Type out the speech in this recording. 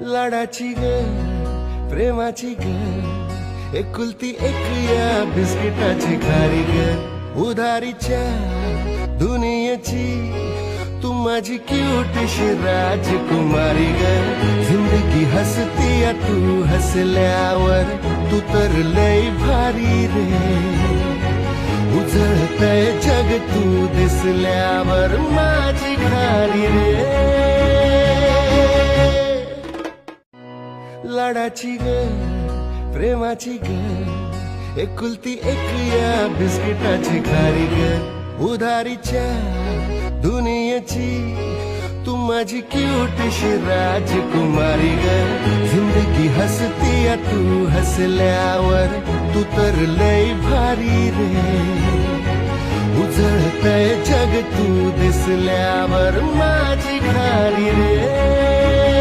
लाडाची ग प्रेमाची ग एकुलती एक या बिस्किटाची खारी ग उधारीच्या दुनियेची तू माझी क्यूटशी राजकुमारी ग जिंदगी हसती या तू हसल्यावर तू तर लय भारी रे उजळतय जग तू दिसल्यावर माझी खारी रे लाडाची ग प्रेमाची ग एकुलती एक या बिस्किटाची खारी ग उधारीच्या दुनियेची तू माझी क्यूटशी राजकुमारी ग जिंदगी हसती या तू हसल्यावर तू तर लय भारी रे उजळतय जग तू दिसल्यावर माझी खारी रे